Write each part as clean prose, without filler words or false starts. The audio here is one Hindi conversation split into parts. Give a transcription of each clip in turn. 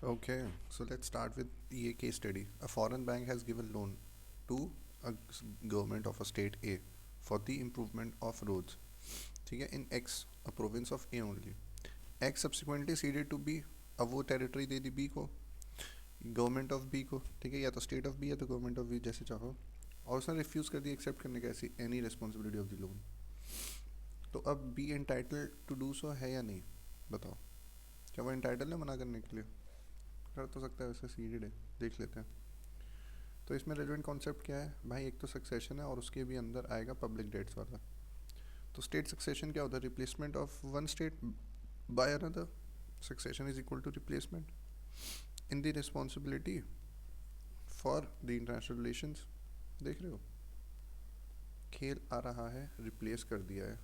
Okay, so let's start with a case study. A foreign bank has given loan to a government of a state A for the improvement of roads. ठीक है, in X, a province of A only. X subsequently ceded to B. अब वो टेरिटरी दे दी B को, गवर्नमेंट ऑफ B को. ठीक है, या तो स्टेट ऑफ B या तो गवर्नमेंट ऑफ B, जैसे चाहो. और उसने रिफ्यूज़ कर दिया एक्सेप्ट करने का ऐसी any responsibility of the loan. तो अब B entitle to do so है या नहीं, बताओ. क्या वो एंटाइटल है मना करने के लिए? कर तो सकता है, वैसे सीडेड है. देख लेते हैं. तो इसमें रेलिवेंट कॉन्सेप्ट क्या है भाई? एक तो सक्सेशन है और उसके भी अंदर आएगा पब्लिक डेट्स वाला. तो स्टेट सक्सेशन क्या होता है? Replacement of one state by another. Succession is equal to replacement in the responsibility for the international relations. देख रहे हो, खेल आ रहा है, रिप्लेस कर दिया है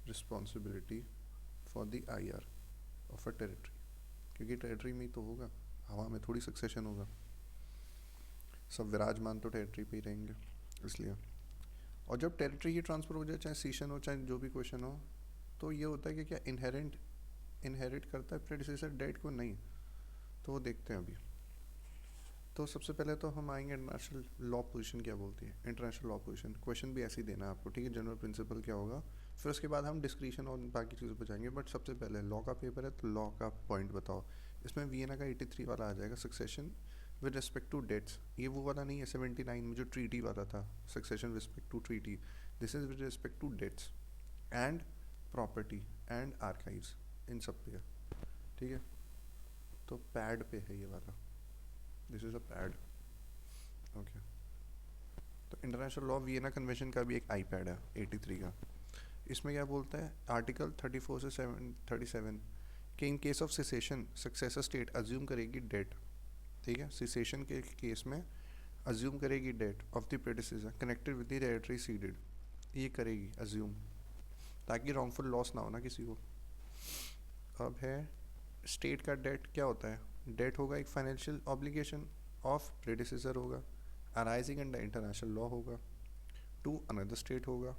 responsibility for the I R of a territory. क्योंकि टेरिटरी में ही तो होगा, हवा में थोड़ी सक्सेशन होगा. सब विराजमान तो टेरिटरी पे ही रहेंगे, इसलिए. और जब टेरिटरी की ट्रांसफ़र हो जाए, चाहे सीशन हो चाहे जो भी क्वेश्चन हो, तो ये होता है कि क्या इनहेरिट करता है प्रेडिसेसर डेट को? नहीं. तो वो देखते हैं अभी. तो सबसे पहले तो हम आएंगे इंटरनेशनल लॉ पोजीशन क्या बोलती है. इंटरनेशनल लॉ पोजीशन क्वेश्चन भी ऐसे ही देना है आपको, ठीक है. जनरल प्रिंसिपल क्या होगा, फिर उसके बाद हम डिस्क्रिशन और बाकी चीज़ों पर जाएंगे. बट सबसे पहले लॉ का पेपर है, तो लॉ का पॉइंट बताओ. इसमें वियना का 83 वाला आ जाएगा, succession with respect to debts. ये वो वाला नहीं है 79 में जो ट्रीटी वाला था, succession respect to treaty. This is with respect to debts and property and archives, इन सब पे है, ठीक है. तो पैड पे है ये वाला. This is a pad. Okay. तो इंटरनेशनल लॉ वियना कन्वेंशन का भी एक आई पैड है 83 का. इसमें क्या बोलता है आर्टिकल 34 से 37 कि in case of secession successor state assume करेगी डेट. ठीक है, सिसेशन के केस में अज्यूम करेगी debt of the predecessor connected with the territory ceded. ये करेगी अज्यूम, ताकि रॉन्गफुल लॉस ना हो ना किसी को. अब है स्टेट का डेट क्या होता है. डेट होगा एक फाइनेंशियल ऑब्लिगेशन ऑफ प्रेडिसेसर होगा, अराइजिंग अंडर इंटरनेशनल लॉ होगा, टू अनदर स्टेट होगा,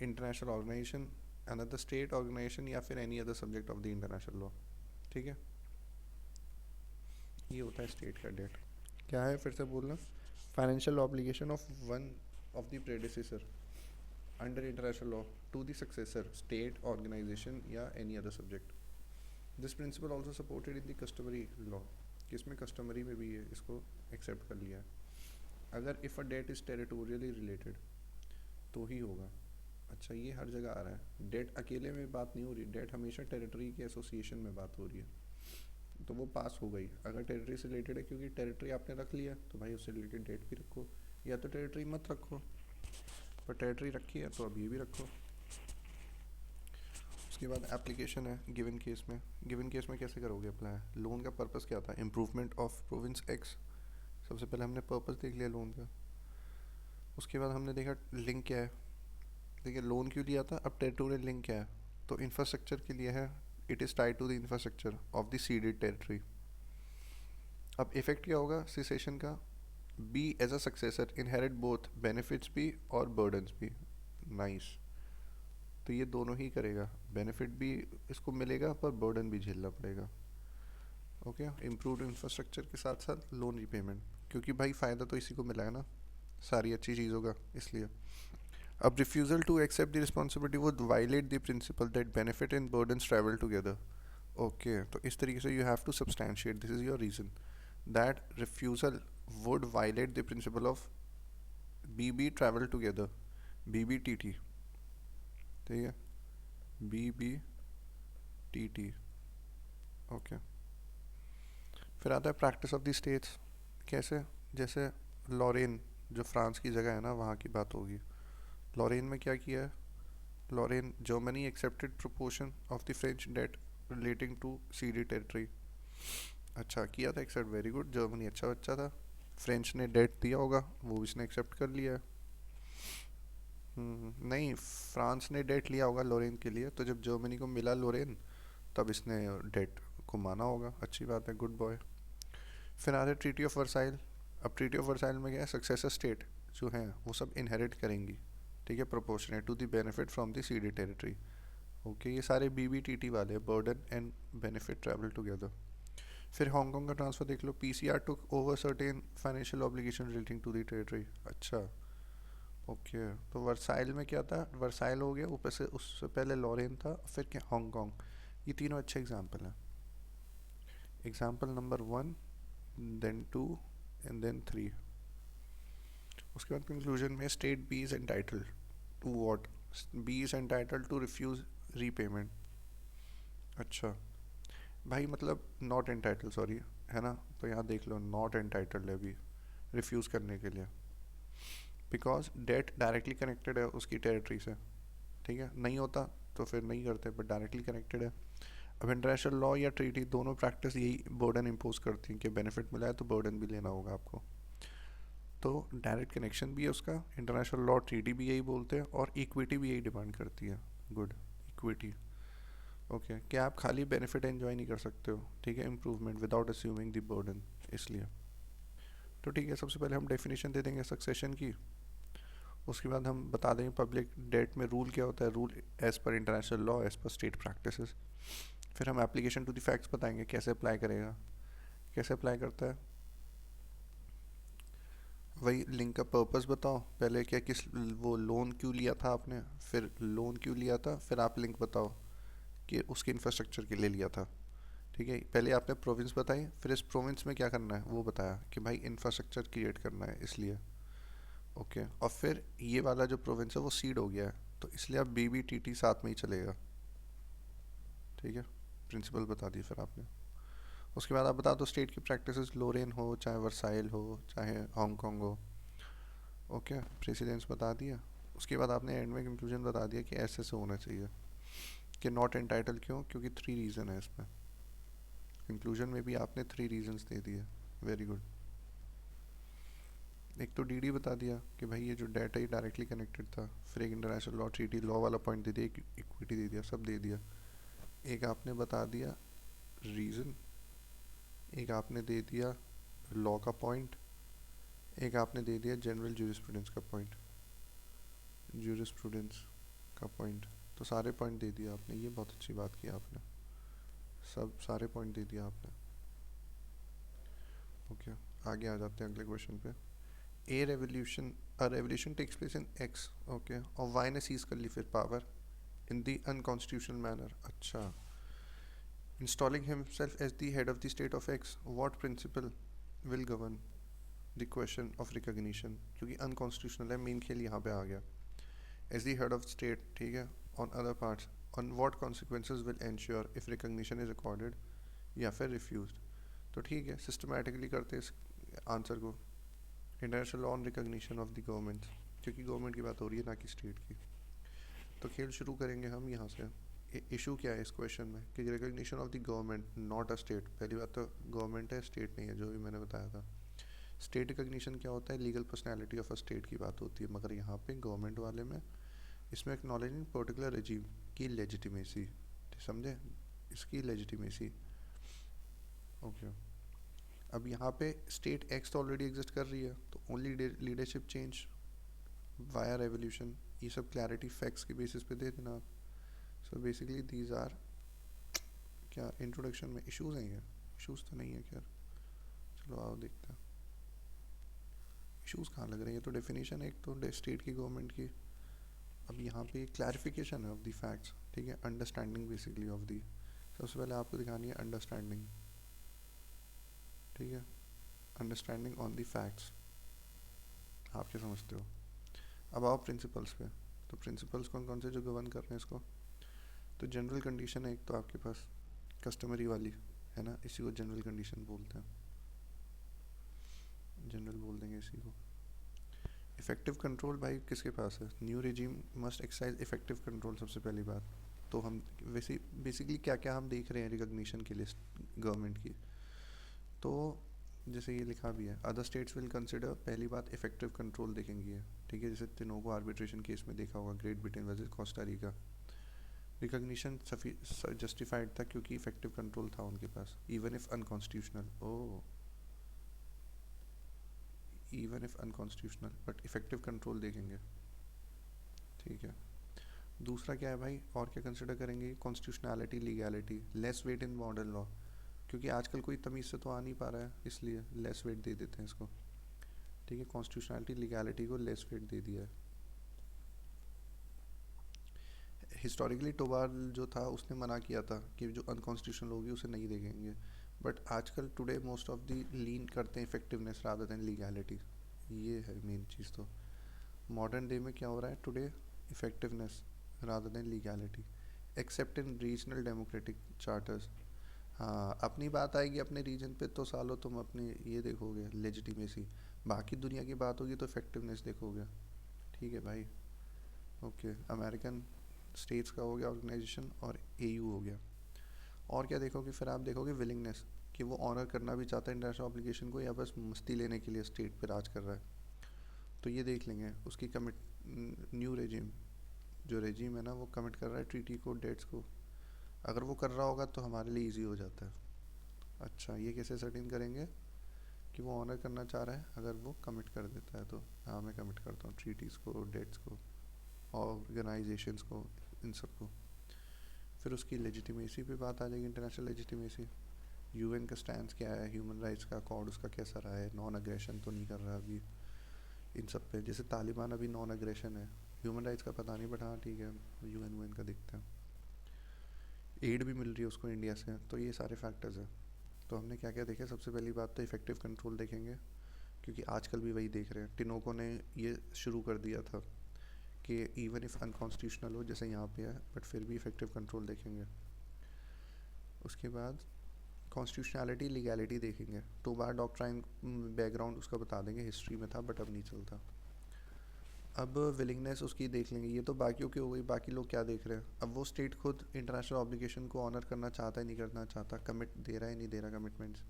international organization, another state organization, या फिर any other subject of the international law. ठीक है, ये होता है स्टेट का डेट. क्या है फिर से बोलना. Financial obligation of one of the predecessor under international law to the successor state organization या any other subject. This principle also supported in the customary law. किसमें? कस्टमरी में भी है, इसको एक्सेप्ट कर लिया है. अगर if a debt is territorially related तो ही होगा. अच्छा, ये हर जगह आ रहा है. डेट अकेले में बात नहीं हो रही, डेट हमेशा टेरिटरी के एसोसिएशन में बात हो रही है. तो वो पास हो गई अगर टेरिटरी से रिलेटेड है, क्योंकि टेरिटरी आपने रख लिया तो भाई उससे रिलेटेड डेट भी रखो, या तो टेरिटरी मत रखो. पर टेरिटरी रखी है तो अब ये भी रखो. उसके बाद एप्लीकेशन है गिवन केस में. गिवन केस में कैसे करोगे अप्लाई? लोन का पर्पस क्या था? Improvement of province x. सबसे पहले हमने पर्पस देख लिया लोन का. उसके बाद हमने देखा लिंक क्या है. देखिए लोन क्यों लिया था, अब टेरिटोरियल लिंक क्या है. तो इंफ्रास्ट्रक्चर के लिए है, it is tied to the infrastructure of the ceded territory. अब इफेक्ट क्या होगा सिसेशन का? B as a successor inherit both benefits भी और बर्डन्स भी. नाइस. तो ये दोनों ही करेगा, बेनिफिट भी इसको मिलेगा पर बर्डन भी झेलना पड़ेगा. ओके, इम्प्रूव्ड इंफ्रास्ट्रक्चर के साथ साथ लोन रीपेमेंट, क्योंकि भाई फ़ायदा तो इसी को मिला है ना सारी अच्छी चीज़ों का, इसलिए. अब refusal to accept the responsibility would violate the principle that benefit and burdens travel together. Okay, तो इस तरीके से you have to substantiate, this is your reason that refusal would violate the principle of B B travel together, B B T T. ठीक है, B B T T. Okay. फिर आता है प्रैक्टिस ऑफ द स्टेट्स. कैसे? जैसे लॉरेन जो फ्रांस की जगह है ना, वहाँ की बात होगी. लॉरेन में क्या किया है? Lorraine Germany accepted proportion of the French debt relating to ceded territory. अच्छा किया था एक्सेप्ट, वेरी गुड. जर्मनी अच्छा बच्चा था. फ्रेंच ने डेट दिया होगा, वो इसने एक्सेप्ट कर लिया है. नहीं, फ्रांस ने डेट लिया होगा लोरेन के लिए, तो जब जर्मनी को मिला लोरेन तब इसने डेट को माना होगा. अच्छी बात है, गुड बॉय. फिर आ रहे ट्रीटी ऑफ वर्साइल. अब ट्रीटी ऑफ वर्साइल में क्या है, सक्सेसर स्टेट जो हैं वो सब इनहेरिट करेंगी. ठीक है, proportionate to the benefit from the ceded territory. Okay, ये सारे बी बी टी टी वाले, burden and benefit travel together. फिर हांगकांग का ट्रांसफर देख लो, PCR took over certain financial obligation relating to the territory. अच्छा, ओके। तो वर्साइल में क्या था, वर्साइल हो गया, ऊपर से उससे पहले लॉरेन था, फिर क्या हांगकांग। ये तीनों अच्छे एग्जाम्पल हैं। Example number 1, then 2 and then 3। उसके बाद कंक्लूजन में state B is entitled to what, B is entitled to refuse repayment. अच्छा भाई, मतलब नॉट एंटाइटल, सॉरी, है ना। तो यहाँ देख लो, नॉट एंटाइटल्ड है अभी रिफ्यूज़ करने के लिए, बिकॉज डेट डायरेक्टली कनेक्टेड है उसकी टेरिटरी से। ठीक है, नहीं होता तो फिर नहीं करते, बट डायरेक्टली कनेक्टेड है। अब इंटरनेशनल लॉ या ट्रीटी दोनों प्रैक्टिस यही बर्डन इम्पोज करती हैं कि बेनिफिट मिला है तो बर्डन भी लेना होगा आपको। तो डायरेक्ट कनेक्शन भी है उसका, इंटरनेशनल लॉ ट्रीटी भी यही बोलते हैं, और इक्विटी भी यही डिमांड करती है। Good, equity. ओके, क्या आप खाली बेनिफिट एंजॉय नहीं कर सकते हो, ठीक है, improvement without assuming the burden, इसलिए। तो ठीक है, सबसे पहले हम डेफिनेशन दे देंगे सक्सेशन की। उसके बाद हम बता देंगे पब्लिक डेट में रूल क्या होता है, rule as per international law, as per state practices. फिर हम एप्लीकेशन टू द फैक्ट्स बताएंगे, कैसे अप्लाई करेगा, कैसे अप्लाई करता है। वही लिंक का पर्पस बताओ, पहले क्या, किस वो लोन क्यों लिया था आपने, फिर लोन क्यों लिया था, फिर आप लिंक बताओ कि उसके इंफ्रास्ट्रक्चर के लिए लिया था। ठीक है, पहले आपने प्रोविंस बताई, फिर इस प्रोविंस में क्या करना है वो बताया कि भाई इंफ्रास्ट्रक्चर क्रिएट करना है इसलिए। ओके, और फिर ये वाला जो प्रोविंस है वो सीड हो गया है, तो इसलिए अब बीबीटीटी साथ में ही चलेगा। ठीक है, प्रिंसिपल बता दिए फिर आपने। उसके बाद आप बता दो स्टेट की प्रैक्टिसेस, लोरेन हो चाहे वर्साइल हो चाहे हांगकांग हो। ओके, प्रेसिडेंस बता दिया। उसके बाद आपने एंड में कंक्लूजन बता दिया कि ऐसे से होना चाहिए, कि नॉट एंटाइटल क्यों, क्योंकि 3 रीज़न है इसमें। कंक्लूजन में भी आपने 3 रीजंस दे दिए। Very good. एक तो डीडी बता दिया कि भाई ये जो डेटा है डायरेक्टली कनेक्टेड था, फिर एक इंटरनेशनल लॉ ट्रीटी लॉ वाला पॉइंट दे दिया, एक इक्विटी दे दिया, सब दे दिया। एक आपने बता दिया रीज़न, एक आपने दे दिया लॉ का पॉइंट, एक आपने दे दिया जनरल जूरिस्प्रूडेंस का पॉइंट, जूरिस्प्रूडेंस का पॉइंट। तो सारे पॉइंट दे दिया आपने, ये बहुत अच्छी बात की आपने, सब सारे पॉइंट दे दिया आपने। ओके, आगे आ जाते हैं अगले क्वेश्चन पे। A revolution, a revolution takes place in X, okay, और वाई ने सीज कर ली फिर power in the unconstitutional manner. अच्छा, installing himself as the head of the state of X, what principle will govern the question of recognition, क्योंकि अनकॉन्स्टिट्यूशनल है, मेन खेल यहाँ पे आ गया। As the head of state, ठीक है, on other parts, on what consequences will ensure if recognition is accorded या फिर रिफ्यूज्ड। तो ठीक है, सिस्टमेटिकली करते हैं इस आंसर को। International on recognition of the government, क्योंकि गवर्नमेंट की बात हो रही है ना कि स्टेट की। तो खेल शुरू करेंगे हम यहाँ से। इशू क्या है इस क्वेश्चन में कि recognition of the government not a state. पहली बात तो गवर्नमेंट है, स्टेट नहीं है, जो भी मैंने बताया था। स्टेट रिकॉग्निशन क्या होता है, legal personality of a state की बात होती है, मगर यहाँ पे गवर्नमेंट वाले में इसमें एक्नॉलेजिंग पर्टिकुलर रजीम की लेजिटिमेसी, समझे, इसकी लेजिटिमेसी। ओके, अब यहाँ पे स्टेट एक्स तो ऑलरेडी एग्जिस्ट कर रही है, तो only leadership change via revolution, ये सब क्लैरिटी फैक्ट्स के बेसिस पे दे देना आप। सो बेसिकली दीज आर, क्या इंट्रोडक्शन में इश्यूज हैं, ये इश्यूज तो नहीं है खैर, चलो आओ देखते हैं इश्यूज कहाँ लग रहे हैं। ये तो डेफिनेशन है एक तो स्टेट की गवर्नमेंट की। अब यहाँ पे क्लैरिफिकेशन है ऑफ द फैक्ट्स, ठीक है, अंडरस्टैंडिंग बेसिकली ऑफ दी। सबसे पहले आपको दिखानी है अंडरस्टैंडिंग, ठीक है, अंडरस्टैंडिंग ऑन द फैक्ट्स। आप क्या समझते हो। अब आओ प्रिंसिपल्स पे। तो प्रिंसिपल्स कौन कौन से जो गवर्न कर रहे हैं इसको। तो जनरल कंडीशन है एक तो आपके पास, कस्टमरी वाली, है ना, इसी को जनरल कंडीशन बोलते हैं, जनरल बोल देंगे इसी को। इफेक्टिव कंट्रोल भाई किसके पास है, new regime must exercise effective control, सबसे पहली बात। तो हम वैसे बेसिकली क्या क्या हम देख रहे हैं रिकॉग्निशन के लिए गवर्नमेंट की। तो जैसे ये लिखा भी है, अदर स्टेट्स विल कंसिडर, पहली बात इफेक्टिव कंट्रोल देखेंगे, ठीक है, जैसे तिनों को आर्बिट्रेशन केस में देखा होगा, Great Britain versus Costa Rica. Recognition justified था क्योंकि इफेक्टिव कंट्रोल था उनके पास, even if unconstitutional, oh, even if unconstitutional but effective control देखेंगे, ठीक है। दूसरा क्या है भाई, और क्या कंसिडर करेंगे, constitutionality, legality, less weight in modern law, क्योंकि आजकल कोई तमीज़ से तो आ नहीं पा रहा है, इसलिए लेस वेट दे देते हैं इसको। ठीक है, कॉन्स्टिट्यूशनलिटी लीगैलिटी को लेस वेट दे दिया है। हिस्टोरिकली टोबार जो था उसने मना किया था कि जो अनकॉन्स्टिट्यूशनल होगी उसे नहीं देखेंगे, बट आजकल टुडे मोस्ट ऑफ दी लीन करते हैं इफेक्टिवनेस रादर देन लीगैलिटी। ये है मेन चीज़। तो मॉडर्न डे में क्या हो रहा है today, effectiveness rather than legality, accept इन रीजनल डेमोक्रेटिक चार्टर्स। हाँ, अपनी बात आएगी अपने रीजन पे तो सालो तुम अपनी ये देखोगे लेजिटिमेसी, बाकी दुनिया की बात होगी तो इफेक्टिवनेस देखोगे। ठीक है भाई। ओके, अमेरिकन स्टेट्स का हो गया ऑर्गेनाइजेशन, और एयू हो गया। और क्या देखोगे फिर, आप देखोगे विलिंगनेस, कि वो ऑनर करना भी चाहता है इंटरनेशनल ऑब्लिगेशन को, या बस मस्ती लेने के लिए स्टेट पे राज कर रहा है। तो ये देख लेंगे उसकी कमिट, न्यू रेजिम, जो रेजिम है ना वो कमिट कर रहा है ट्रीटी को, डेट्स को। अगर वो कर रहा होगा तो हमारे लिए ईजी हो जाता है। अच्छा, ये कैसे सर्टेन करेंगे कि वो ऑनर करना चाह रहा है, अगर वो कमिट कर देता है तो। हाँ, मैं कमिट करता हूँ ट्रीटीज़ को, डेट्स को, ऑर्गेनाइजेशंस को, इन सब को। फिर उसकी लेजिटिमेसी पे बात आ जाएगी, इंटरनेशनल लेजिटिमेसी। यूएन का स्टैंड क्या है, ह्यूमन राइट्स का अकॉर्ड उसका कैसा रहा है, नॉन अग्रेशन तो नहीं कर रहा अभी। इन सब पे जैसे तालिबान अभी नॉन अग्रेशन है, ह्यूमन राइट्स का पता नहीं, बट हाँ ठीक है, यूएन का दिखता है। एड भी मिल रही है उसको इंडिया से, तो ये सारे फैक्टर्स हैं। तो हमने क्या क्या देखे, सबसे पहली बात तो इफेक्टिव कंट्रोल देखेंगे, क्योंकि आजकल भी वही देख रहे हैं। टिनोको ने ये शुरू कर दिया था कि इवन इफ़ अनकॉन्स्टिट्यूशनल हो जैसे यहाँ पे है, बट फिर भी इफेक्टिव कंट्रोल देखेंगे। उसके बाद कॉन्स्टिट्यूशनैलिटी लीगैलिटी देखेंगे। तो बार डॉक्ट्राइन बैकग्राउंड उसका बता देंगे, हिस्ट्री में था बट अब नहीं चलता। अब विलिंगनेस उसकी देख लेंगे। ये तो बाकियों की हो गई, बाकी लोग क्या देख रहे हैं। अब वो स्टेट खुद इंटरनेशनल ऑब्लिगेशन को ऑनर करना चाहता है नहीं करना चाहता, कमिट दे रहा है नहीं दे रहा कमिटमेंट्स।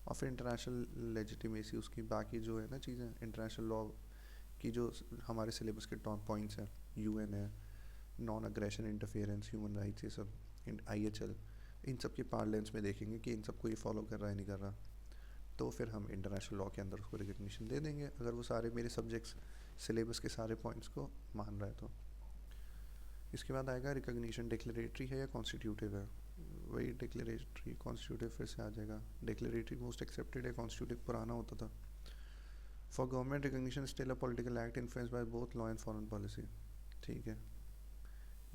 और फिर इंटरनेशनल लेजिटिमेसी उसकी, बाकी जो है ना चीज़ें इंटरनेशनल लॉ की, जो हमारे सिलेबस के टॉप पॉइंट्स हैं, यूएन है, non aggression, interference, human rights, ये सब, आईएचएल, इन सब के पार्लेंस में देखेंगे कि इन सबको ये फॉलो कर रहा है नहीं कर रहा। तो फिर हम इंटरनेशनल लॉ के अंदर उसको रिकग्निशन दे देंगे, अगर वो सारे मेरे सब्जेक्ट्स सिलेबस के सारे पॉइंट्स को मान रहा है तो। इसके बाद आएगा रिकग्निशन, डिक्लेरेटरी है या कॉन्स्टिट्यूटिव है। वही डिक्लेरेटरी, कॉन्स्टिट्यूटिव फिर से आ जाएगा। डिक्लेरेटरी मोस्ट एक्सेप्टेड है, कॉन्स्टिट्यूटिव पुराना होता था। For government recognition still a political act influenced by both law and foreign policy. ठीक है,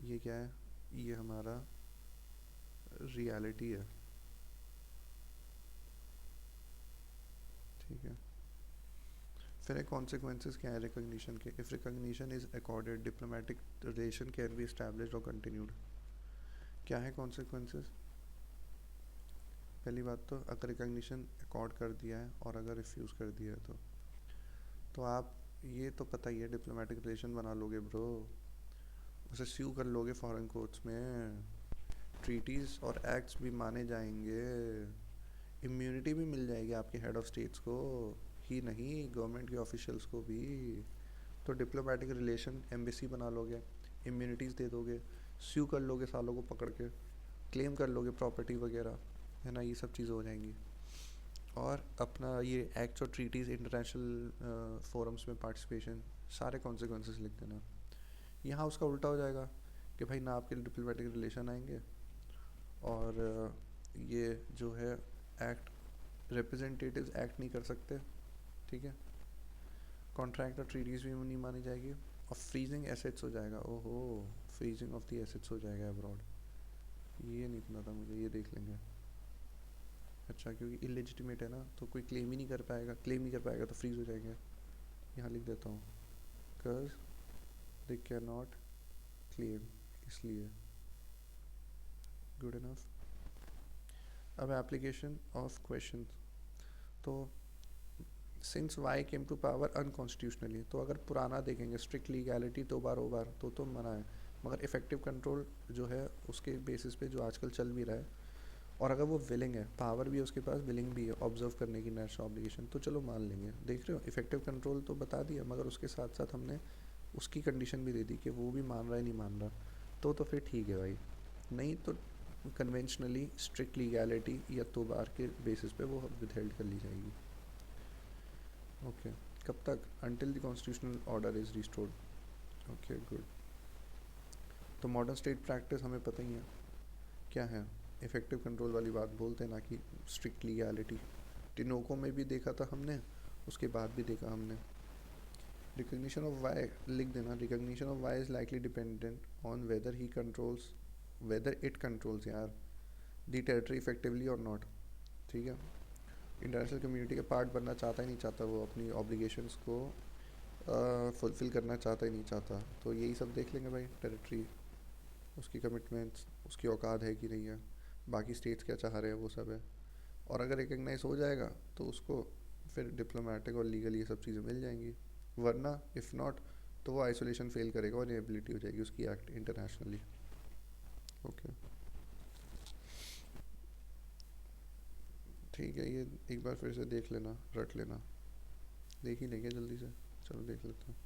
ये क्या है, ये हमारा रियलिटी है। ठीक है, फिर है कॉन्सिक्वेंसेज क्या है रिकग्निशन के। If recognition is accorded, diplomatic relation can be established और कंटिन्यूड। क्या है कॉन्सिक्वेंसेज। पहली बात तो अगर रिकग्निशन अकॉर्ड कर दिया है और अगर रिफ्यूज़ कर दिया है तो आप, ये तो पता ही है, डिप्लोमेटिक रिलेशन बना लोगे ब्रो, उसे स्यू कर लोगे फॉरेन कोर्ट्स में, ट्रीटीज़ और एक्ट्स भी माने जाएंगे, इम्यूनिटी भी मिल जाएगी आपके हेड ऑफ स्टेट्स को ही नहीं, गवर्नमेंट के ऑफिशियल्स को भी। तो डिप्लोमेटिक रिलेशन, एम्बेसी बना लोगे, इम्यूनिटीज़ दे दोगे, स्यू कर लोगे सालों को पकड़ के, क्लेम कर लोगे प्रॉपर्टी वगैरह, है ना, ये सब चीज़ें हो जाएंगी। और अपना ये एक्ट्स और ट्रीटीज़, इंटरनेशनल फोरम्स में पार्टिसिपेशन, सारे कॉन्सिक्वेंसेस लिख देना। यहाँ उसका उल्टा हो जाएगा कि भाई ना आपके डिप्लोमेटिक रिलेशन आएंगे, और ये जो है एक्ट, रिप्रेजेंटेटिव्स एक्ट नहीं कर सकते। ठीक है, कॉन्ट्रैक्ट और ट्रीटीज़ भी नहीं मानी जाएगी, और फ्रीजिंग एसेट्स हो जाएगा। ओहो, फ्रीजिंग ऑफ द एसेट्स हो जाएगा अब्रॉड, ये नहीं पता था मुझे, ये देख लेंगे। अच्छा, क्योंकि इलेजिटिमेट है ना, तो कोई क्लेम ही नहीं कर पाएगा, क्लेम नहीं कर पाएगा तो फ्रीज हो जाएंगे। यहाँ लिख देता हूँ, because they can not claim, इसलिए। Good enough. अब एप्लीकेशन ऑफ क्वेश्चन, तो since Y came to power unconstitutionally, तो अगर पुराना देखेंगे स्ट्रिक्ट लीगैलिटी तो बार ओवर तो मना है, मगर इफेक्टिव कंट्रोल जो है उसके बेसिस पे जो आजकल चल भी रहा है, और अगर वो विलिंग है, पावर भी है उसके पास, विलिंग भी है ऑब्जर्व करने की नेशनल ऑब्लिगेशन, तो चलो मान लेंगे। देख रहे हो, इफेक्टिव कंट्रोल तो बता दिया, मगर उसके साथ साथ हमने उसकी कंडीशन भी दे दी कि वो भी मान रहा है नहीं मान रहा, तो फिर ठीक है भाई। नहीं तो कन्वेंशनली स्ट्रिक्ट लीगैलिटी या तो बार के बेसिस पे वो विदहेल्ड कर ली जाएगी। ओके, कब तक, until the constitutional order is restored. Okay good. तो मॉडर्न स्टेट प्रैक्टिस हमें पता ही है क्या है, इफेक्टिव कंट्रोल वाली बात बोलते हैं, ना कि स्ट्रिक्ट लीगैलिटी। टिनोको में भी देखा था हमने, उसके बाद भी देखा हमने। रिकग्निशन ऑफ वाई लिख देना, recognition of Y is likely dependent on whether he controls, whether it controls यार दी टेरिटरी इफेक्टिवली और नॉट। ठीक है, इंटरनेशनल कम्युनिटी का पार्ट बनना चाहता ही नहीं चाहता, वो अपनी ऑब्लिगेशंस को फुलफ़िल करना चाहता ही नहीं चाहता। तो यही सब देख लेंगे भाई, टेरिटरी, उसकी कमिटमेंट्स, उसकी औकात है कि नहीं है, बाकी स्टेट्स क्या चाह रहे हैं, वो सब है। और अगर रिकग्नाइज हो जाएगा तो उसको फिर डिप्लोमेटिक और लीगल ये सब चीज़ें मिल जाएंगी, वरना इफ़ नॉट तो वो आइसोलेशन फेल करेगा और इनेबिलिटी हो जाएगी उसकी एक्ट इंटरनेशनली। ओके ठीक है, ये एक बार फिर से देख लेना, रट लेना, देख ही लेंगे जल्दी से, चलो देख लेते हैं।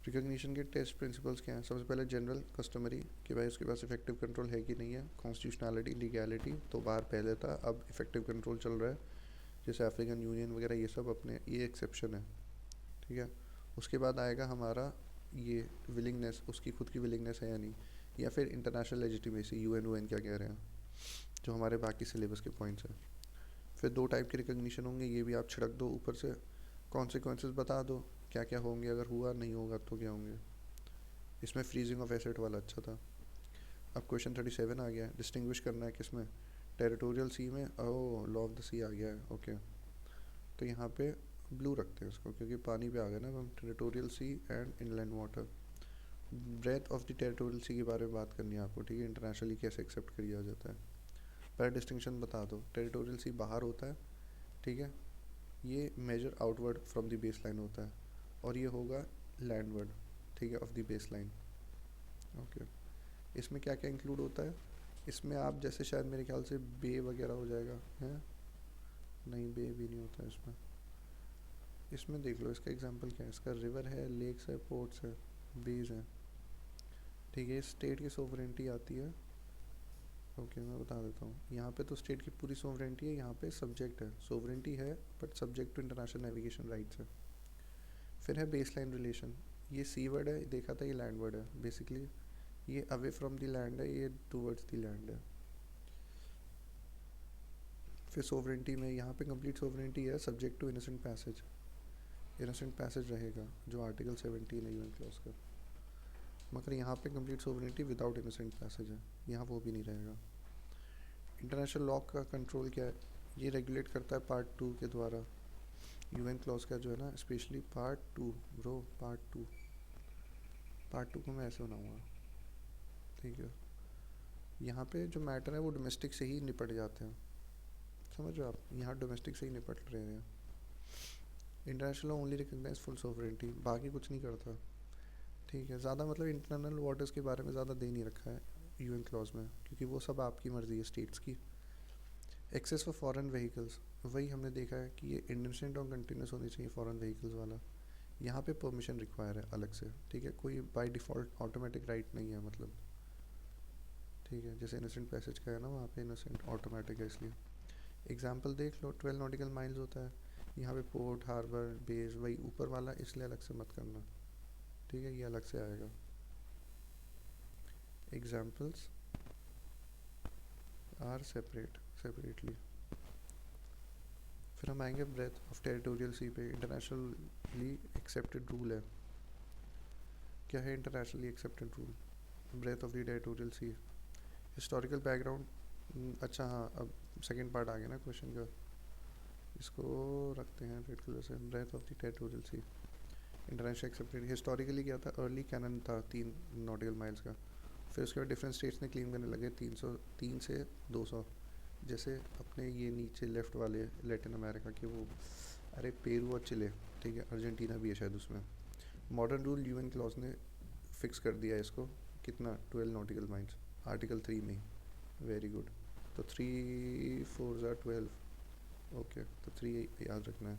रिकग्निशन के टेस्ट प्रिंसिपल्स क्या हैं? सबसे पहले जनरल कस्टमरी कि भाई उसके पास इफेक्टिव कंट्रोल है कि नहीं है। कॉन्स्टिट्यूशनैलिटी लीगैलिटी तो बाहर पहले था, अब इफेक्टिव कंट्रोल चल रहा है, जैसे अफ्रीकन यूनियन वगैरह ये सब अपने ये एक्सेप्शन है। ठीक है, उसके बाद आएगा हमारा ये विलिंगनेस, उसकी खुद की विलिंगनेस है या नहीं, या फिर इंटरनेशनल लेजिटिमेसी, UN क्या कह रहे हैं, जो हमारे बाकी सिलेबस के पॉइंट्स हैं। फिर दो टाइप के रिकग्निशन होंगे, ये भी आप छिड़क दो ऊपर से, कॉन्सिक्वेंसेस बता दो क्या क्या होंगे, अगर हुआ नहीं होगा तो क्या होंगे। इसमें फ्रीजिंग ऑफ एसेट वाला अच्छा था। अब क्वेश्चन 37 आ गया है, डिस्टिंग्विश करना है किस में, टेरिटोरियल सी में। ओह, लॉ ऑफ द सी आ गया है, ओके। तो यहाँ पे ब्लू रखते हैं इसको, क्योंकि पानी पे आ गया ना हम, territorial sea and inland water. Breadth of the territorial sea के बारे में बात करनी है आपको, ठीक है, इंटरनेशनली कैसे एक्सेप्ट किया जाता है। पहले डिस्टिंक्शन बता दो, टेरिटोरियल सी बाहर होता है, ठीक है, ये measure outward from the base line होता है, और ये होगा लैंडवर्ड, ठीक है, of the base line. Okay, इसमें क्या क्या इंक्लूड होता है, इसमें आप जैसे शायद मेरे ख्याल से बे वगैरह हो जाएगा, है नहीं, बे भी नहीं होता इसमें। इसमें देख लो इसका एग्जांपल क्या है, इसका रिवर है, लेक्स है, पोर्ट्स है, बेज है। ठीक है, स्टेट की सोवरेंटी आती है। ओके मैं बता देता हूँ, यहाँ पे तो स्टेट की पूरी सोवरेंटी है, यहाँ पे सब्जेक्ट है, सोवरेंटी है but subject to international navigation rights है। फिर है बेस लाइन रिलेशन, ये सी वर्ड है, देखा था, ये लैंड वर्ड है बेसिकली, ये अवे फ्रॉम द लैंड है, ये टूवर्ड्स द लैंड है। फिर सोवरेंटी में यहाँ पे कंप्लीट सोवरेंटी है, subject to innocent passage, innocent passage रहेगा जो आर्टिकल 17 है यूएन क्लॉज का। मगर यहाँ पे complete sovereignty without innocent passage है, यहाँ वो भी नहीं रहेगा। इंटरनेशनल लॉ का कंट्रोल क्या है, ये रेगुलेट करता है पार्ट 2 के द्वारा, यूएन क्लॉज का जो है ना, स्पेशली पार्ट 2 ब्रो, पार्ट 2 को मैं ऐसे बनाऊँगा, ठीक है। यहाँ पे जो मैटर है वो डोमेस्टिक से ही निपट जाते हैं, समझ रहे हो आप, यहाँ डोमेस्टिक से ही निपट रहे हैं। International law only recognize full sovereignty, बाकी कुछ नहीं करता, ठीक है। ज़्यादा मतलब इंटरनल वाटर्स के बारे में ज़्यादा दे नहीं रखा है यूएन क्लॉज में, क्योंकि वो सब आपकी मर्ज़ी है स्टेट्स की। एक्सेस फॉर फॉरेन व्हीकल्स, वही हमने देखा है कि ये इंडेंसेंट और कंटिन्यूस होनी चाहिए फॉरेन व्हीकल्स वाला, यहाँ पे परमिशन रिक्वायर है अलग से, ठीक है, कोई बाय डिफ़ॉल्ट ऑटोमेटिक राइट नहीं है मतलब, ठीक है, जैसे इनोसेंट पैसेज का है ना, वहाँ पे इनोसेंट ऑटोमेटिक है इसलिए। एग्जाम्पल देख लो, 12 नॉटिकल माइल्स होता है, यहाँ पे पोर्ट, हार्बर, बेस, वही ऊपर वाला, इसलिए अलग से मत करना, ठीक है, ये अलग से आएगा। Examples are separately. फिर हम आएंगे ब्रेथ ऑफ टेरिटोरियल सी पे, इंटरनेशनली एक्सेप्टेड रूल है। क्या है internationally accepted rule? Breadth of the territorial sea, historical background. अच्छा हाँ, अब सेकंड पार्ट आ गया ना क्वेश्चन का, इसको रखते हैं रेड कलर से, breadth of the territorial sea international accepted. Historically क्या था, अर्ली कैनन था 3 नॉटिकल माइल्स का, फिर उसके बाद डिफरेंट स्टेट्स ने क्लेम करने लगे 303 से 200, जैसे अपने ये नीचे लेफ्ट वाले लैटिन अमेरिका के वो, अरे पेरू और चिले, ठीक है, अर्जेंटीना भी है शायद उसमें। मॉडर्न रूल यूएन क्लॉज ने फिक्स कर दिया है इसको, कितना, 12 नॉटिकल माइल्स, आर्टिकल 3 में ही। वेरी गुड, तो 3 4 12, ओके, तो 3 याद रखना है,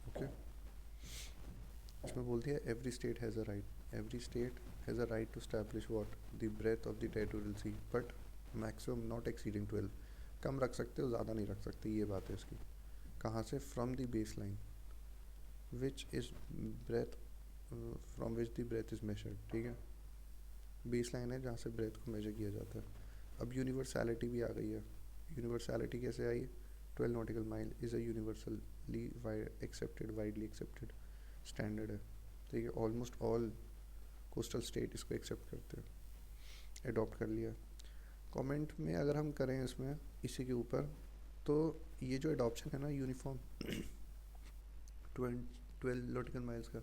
ओके। इसमें बोलती है every state has a right, every state has a right to establish what, the breadth of the territorial sea, but maximum not exceeding 12, कम रख सकते हो, ज़्यादा नहीं रख सकते, ये बात है इसकी। कहाँ से, from the base line which is breadth, from which the breadth is measured, ठीक है, बेस लाइन है जहाँ से ब्रेथ को मेजर किया जाता है। अब यूनिवर्सैलिटी भी आ गई है। यूनिवर्सैलिटी कैसे आई? 12 nautical mile is a universally widely accepted standard है, ठीक है। ऑलमोस्ट ऑल कोस्टल स्टेट इसको एक्सेप्ट करते हैं, एडॉप्ट कर लिया। कमेंट में अगर हम करें इसमें इसी के ऊपर, तो ये जो एडॉप्शन है ना यूनिफॉर्म 12 नॉटिकल माइल्स का,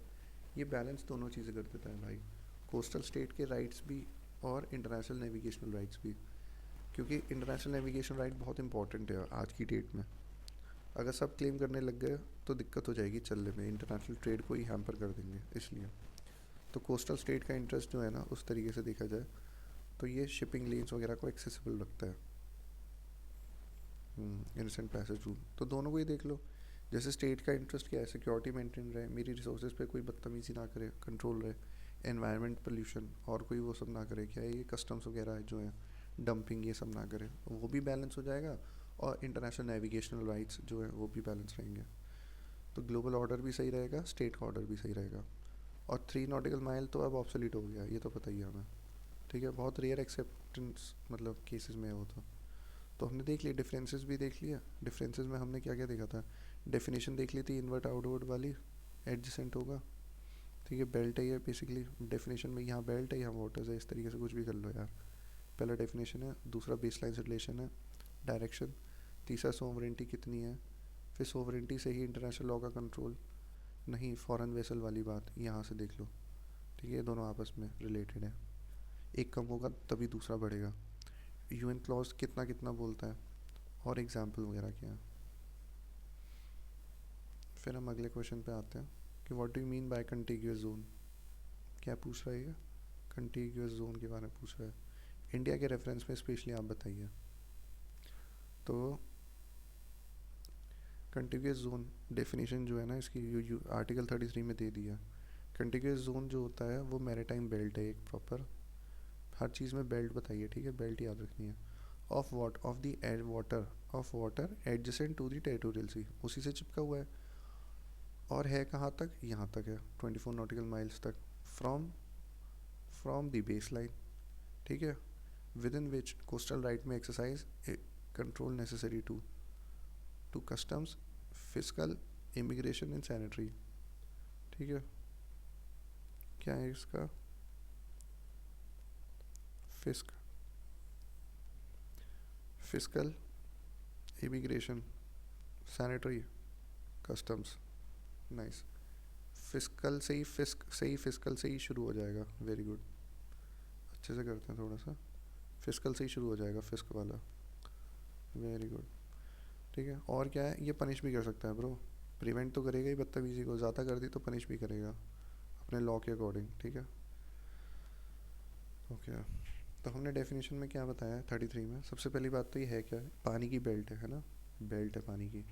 ये बैलेंस दोनों चीज़ें कर देता है भाई, कोस्टल स्टेट के राइट्स भी और इंटरनेशनल नेविगेशनल राइट्स भी। क्योंकि इंटरनेशनल नेविगेशन राइट बहुत इंपॉर्टेंट है आज की डेट में। अगर सब क्लेम करने लग गए तो दिक्कत हो जाएगी चलने में, इंटरनेशनल ट्रेड को ही हैम्पर कर देंगे। इसलिए तो कोस्टल स्टेट का इंटरेस्ट जो है ना, उस तरीके से देखा जाए तो ये शिपिंग लेन्स वगैरह को एक्सेसिबल रखता है। इनसेंट पैसेज रूल, तो दोनों को ही देख लो। जैसे स्टेट का इंटरेस्ट क्या है, सिक्योरिटी मेंटेन रहे, मेरी रिसोर्सेज पे कोई बदतमीजी ना करे, कंट्रोल रहे, एनवायरनमेंट पोल्यूशन और कोई वो सब ना करे, क्या है ये कस्टम्स वगैरह जो है डंपिंग ये सब ना करे, वो भी बैलेंस हो जाएगा। और इंटरनेशनल नेविगेशनल राइट्स जो है वो भी बैलेंस रहेंगे। तो ग्लोबल ऑर्डर भी सही रहेगा, स्टेट का ऑर्डर भी सही रहेगा। और 3 नॉटिकल माइल तो अब ऑब्सोलीट हो गया, ये तो पता ही है हमें, ठीक है। बहुत रेयर एक्सेप्टेंस मतलब केसेस में है वो तो हमने देख लिया, डिफरेंसेस भी देख लिया। डिफरेंसेस में हमने क्या क्या देखा था, डेफिनेशन देख ली थी इन्वर्ट आउटवर्ड वाली, एडजेसेंट होगा, ठीक है। बेल्ट है ये बेसिकली, डेफिनेशन में यहाँ बेल्ट है यहाँ वाटर्स है, इस तरीके से कुछ भी कर लो यार। पहला डेफिनेशन है, दूसरा बेसलाइन से रिलेशन है, डायरेक्शन, तीसरा सोवरेंटी कितनी है, फिर सोवरेंटी से ही इंटरनेशनल लॉ का कंट्रोल, नहीं फॉरेन वेसल वाली बात यहाँ से देख लो, ठीक है। ये दोनों आपस में रिलेटेड है, एक कम होगा तभी दूसरा बढ़ेगा। यूएन क्लॉज कितना कितना बोलता है और एग्जाम्पल वगैरह क्या है। फिर हम अगले क्वेश्चन पे आते हैं कि what do you mean by contiguous zone. क्या पूछ रहा है ये, कंटिग्यूअस जोन के बारे में पूछ रहा है, इंडिया के रेफरेंस में स्पेशली आप बताइए। तो कंटिग्यूअस जोन डेफिनेशन जो है ना इसकी यू आर्टिकल 33 में दे दिया। कंटिग्यूअस जोन जो होता है वो मैरीटाइम बेल्ट है एक प्रॉपर, हर चीज़ में बेल्ट बताइए, ठीक है, बेल्ट याद रखनी है। Of what of the water, of water adjacent to the territorial sea, उसी से चिपका हुआ है। और है कहाँ तक, यहाँ तक है 24 नॉटिकल माइल्स तक, from from the base line, ठीक है। Within which coastal right में exercise control necessary to customs, physical, immigration and sanitary, ठीक है। क्या है इसका, फिस्क, physical, immigration, sanitary, customs, nice. Physical से ही फिजिकल से ही शुरू हो जाएगा, वेरी गुड, अच्छे से करते हैं थोड़ा सा। फिजिकल से ही शुरू हो जाएगा फिस्क वाला, वेरी गुड, ठीक है। और क्या है, ये पनिश भी कर सकता है ब्रो, प्रिवेंट तो करेगा ही बदतमीजी को, ज़्यादा कर दी तो पनिश भी करेगा अपने लॉ के अकॉर्डिंग, ठीक है। ओके, तो हमने डेफिनेशन में क्या बताया है 33 में, सबसे पहली बात तो ये है क्या है, पानी की बेल्ट है ना, बेल्ट है पानी की,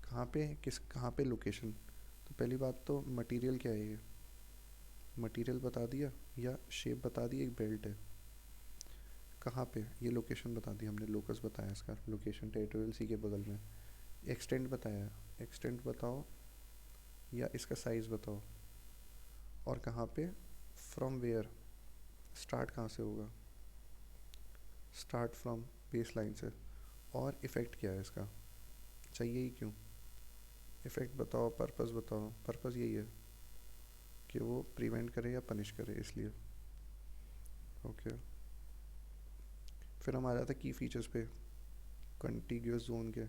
कहाँ पे किस कहाँ पे लोकेशन। तो पहली बात तो मटेरियल क्या है, ये मटेरियल बता दिया या शेप बता दी, एक बेल्ट है, कहाँ पे ये लोकेशन बता दी हमने, लोकस बताया इसका लोकेशन, टेरिटोरियल सी के बगल में। एक्सटेंट बताया, एक्सटेंट बताओ या इसका साइज़ बताओ, और कहाँ पे, फ्रॉम वेयर, स्टार्ट कहाँ से होगा, स्टार्ट फ्रॉम बेस लाइन से, और इफ़ेक्ट क्या है इसका, चाहिए ही क्यों, इफ़ेक्ट बताओ, पर्पस बताओ, पर्पस यही है कि वो प्रिवेंट करे या पनिश करे, इसलिए। ओके, फिर हम आ जाते हैं की फीचर्स पे कंटिग्यूअस जोन के।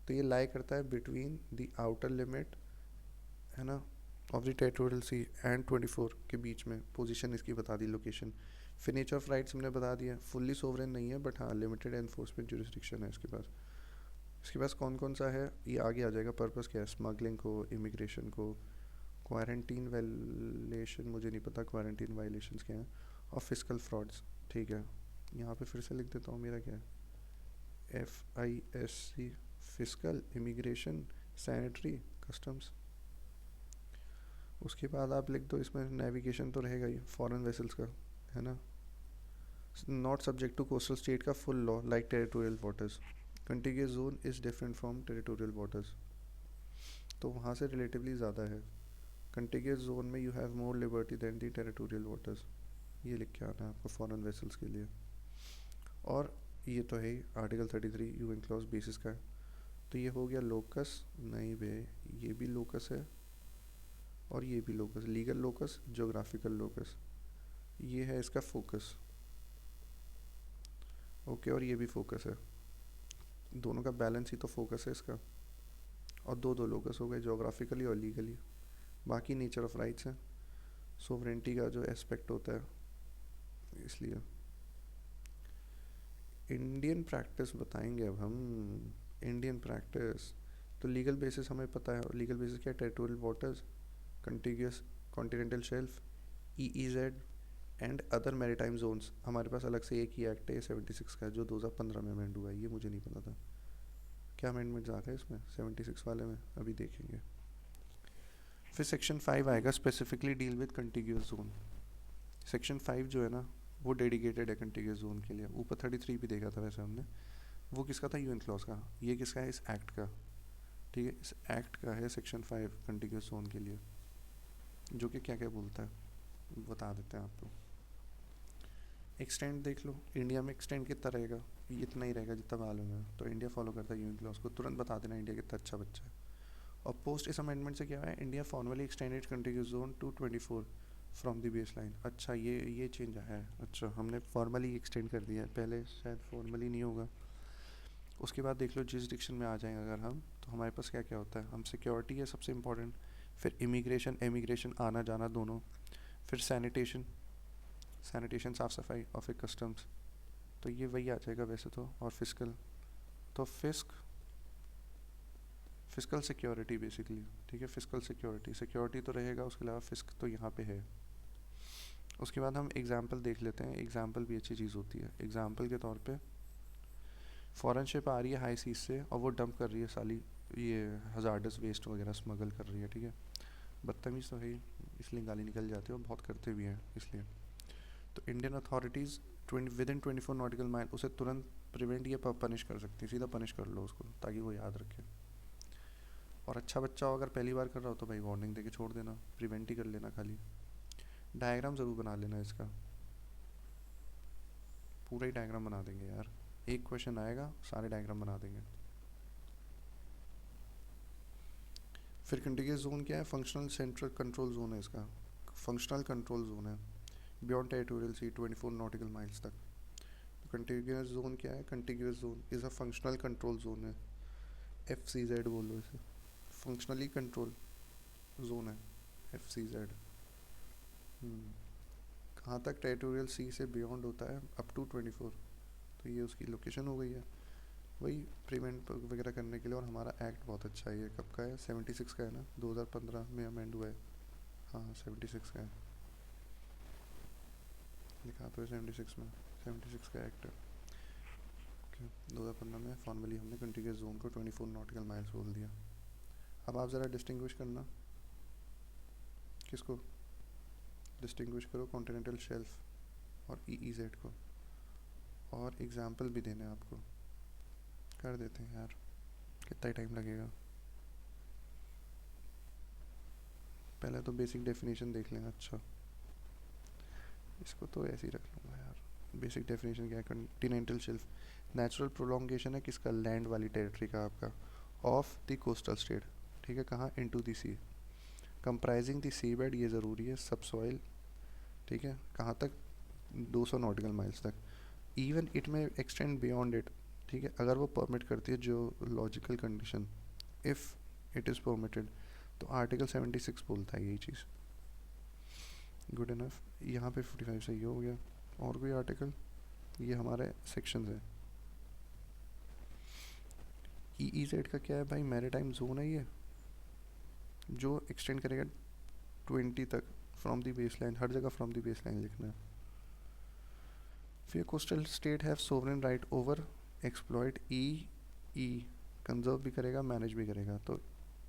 तो ये लाई करता है बिटवीन द आउटर लिमिट, है ना, of the territorial sea and 24 के बीच में, पोजीशन इसकी बता दी, लोकेशन। फिर नेचर ऑफ राइट्स हमने बता दिया, फुल्ली सोवरेन नहीं है बट हाँ लिमिटेड एनफोर्समेंट जुरिस्डिक्शन है इसके पास। इसके पास कौन कौन सा है ये आगे आ जाएगा, पर्पस क्या है, स्मगलिंग को, इमिग्रेशन को, क्वारंटीन वायलेशन मुझे नहीं पता क्वारंटीन वायलेशंस क्या हैं, और फिजिकल फ्रॉड्स, ठीक है। यहाँ पे फिर से लिख देता हूँ, मेरा क्या है, FISC, physical, immigration, sanitary, customs. उसके बाद आप लिख दो इसमें नेविगेशन तो रहेगा ही, फॉरेन वेसल्स का, है ना, not subject to coastal state का full law like territorial waters, contiguous zone is different from territorial waters, तो वहाँ से रिलेटिवली ज़्यादा है। कंटिग्यूअस जोन में you have more liberty than the territorial waters, ये लिख के आना है आपको फॉरेन वेसल्स के लिए। और ये तो है ही आर्टिकल 33 यूएन क्लॉज बेसिस का है। तो ये हो गया लोकस, नहीं बे, ये भी लोकस है और ये भी locus, legal locus, geographical locus, ये है इसका फोकस। ओके, और ये भी फोकस है, दोनों का बैलेंस ही तो फोकस है इसका। और दो दो लोकस हो गए, ज्योग्राफिकली और लीगली। बाकी नेचर ऑफ राइट्स है, सोवरेंटी का जो एस्पेक्ट होता है, इसलिए इंडियन प्रैक्टिस बताएंगे अब हम। इंडियन प्रैक्टिस तो लीगल बेसिस हमें पता है। लीगल बेसिस क्या है? Territorial waters, contiguous continental shelf, EEZ and other maritime zones. हमारे पास अलग से एक ही एक्ट है 76 का, जो 2015 में अमेंड हुआ है। ये मुझे नहीं पता था क्या अमेंडमेंट्स आ गए इसमें 76 वाले में, अभी देखेंगे। फिर सेक्शन 5 आएगा, specifically deal with contiguous zone. Section 5 जो है ना, वो डेडिकेटेड है कंटिग्यूस जोन के लिए। ऊपर 33 भी देखा था वैसे हमने, वो किसका था? यूएन क्लॉज का। ये किसका है? इस एक्ट का। ठीक है, इस एक्ट का है सेक्शन 5 कंटिग्यूस जोन के लिए, जो कि क्या क्या बोलता है बता देते हैं आपको। एक्सटेंड देख लो, इंडिया में एक्सटेंड कितना रहेगा? ये इतना ही रहेगा जितना मालूम है। तो इंडिया फॉलो करता है यूएन क्लॉज को, तुरंत बता देना इंडिया कितना अच्छा बच्चा है। और पोस्ट इस अमेंडमेंट से क्या है? India formally extended contiguous zone to 24 from the base line. अच्छा, ये चेंज आया है। अच्छा, हमने फॉर्मली एक्सटेंड कर दिया है, पहले शायद फॉर्मली नहीं होगा। उसके बाद देख लो जुरिसडिक्शन में आ जाएं अगर हम, तो हमारे पास क्या क्या होता है? हम सिक्योरिटी है सबसे इम्पोर्टेंट, फिर इमिग्रेशन, एमिग्रेशन, आना जाना दोनों, फिर सैनिटेशन, सैनिटेशन साफ़ सफाई, और फिर कस्टम्स। तो ये वही आ जाएगा वैसे तो। और फिस्कल, तो फिस्कल सिक्योरिटी बेसिकली। ठीक है, फिस्कल सिक्योरिटी, सिक्योरिटी तो रहेगा, उसके अलावा फिस्क तो यहाँ पे है। उसके बाद हम एग्जाम्पल देख लेते हैं। एग्जाम्पल भी अच्छी चीज़ होती है। एग्जाम्पल के तौर पे फॉरेन शिप आ रही है हाई सीज से, और वो डंप कर रही है साली ये हजार्डस वेस्ट वगैरह, स्मगल कर रही है। ठीक है, बदतमीज़ तो है ही, इसलिए गाली निकल जाती है, और बहुत करते भी हैं इसलिए। तो Indian authorities with in 24 nautical mile उसे तुरंत प्रिवेंट या पनिश कर सकती है। सीधा पनिश कर लो उसको, ताकि वो याद रखे। और अच्छा बच्चा हो, अगर पहली बार कर रहा हो तो भाई वार्निंग देके छोड़ देना, प्रिवेंट ही कर लेना खाली। डायग्राम ज़रूर बना लेना इसका, पूरा ही डायग्राम बना देंगे यार। एक क्वेश्चन आएगा, सारे डायग्राम बना देंगे। फिर कंटिग्यूस जोन क्या है? फंक्शनल सेंट्रल कंट्रोल जोन है इसका, फंक्शनल कंट्रोल जोन है बियॉन्ड टेरिटोरियल सी 24 नॉटिकल माइल्स तक। तो कंटिग्यूस जोन क्या है? Contiguous zone is a functional control zone है, FCZ बोलो इसे, फंक्शनली कंट्रोल जोन है, FCZ। कहाँ तक? टेरिटोरियल सी से बियॉन्ड होता है, अप टू 24। तो ये उसकी लोकेशन हो गई है, वही प्रिवेंट वगैरह करने के लिए। और हमारा एक्ट बहुत अच्छा है। ये कब का है? 76 का है ना, 2015 में अमेंड हुआ है। हाँ 76 का है, लिखा तो है 76 में, 76 का एक्ट है। ओके, 2015 में फॉर्मली हमने कंटिग्यूस जोन को 24 नॉटिकल माइल्स बोल दिया। अब आप ज़रा डिस्टिंग्विश करना, किसको डिस्टिंग्विश करो? कॉन्टिनेंटल शेल्फ और EEZ को। और एग्जाम्पल भी देने आपको, कर देते हैं यार, कितना ही टाइम लगेगा। पहले तो बेसिक डेफिनेशन देख लें। अच्छा, इसको तो ऐसे ही रख लूँगा यार। बेसिक डेफिनेशन क्या है? कॉन्टिनेंटल शेल्फ नेचुरल प्रोलॉन्गेशन है किसका? लैंड वाली टेरिटरी का आपका, ऑफ द कोस्टल स्टेट। ठीक है, कहाँ? Into the sea, comprising the sea bed, ये ज़रूरी है, सब सॉइल। ठीक है, कहाँ तक? 200 नॉटिकल माइल्स तक। इवन इट में एक्सटेंड बियॉन्ड इट। ठीक है, अगर वो परमिट करती है जो logical condition, if it is permitted, तो आर्टिकल 76 बोलता है यही चीज़। Good enough. यहाँ पे 55 सही हो गया। और कोई आर्टिकल? ये हमारे सेक्शन है। EEZ का क्या है भाई? मैरीटाइम जोन है ये, जो एक्सटेंड करेगा 20 तक फ्रॉम द बेस लाइन। हर जगह फ्रॉम द बेस लाइन लिखना है। फिर coastal state have sovereign right over exploit E conserve भी करेगा, मैनेज भी करेगा। तो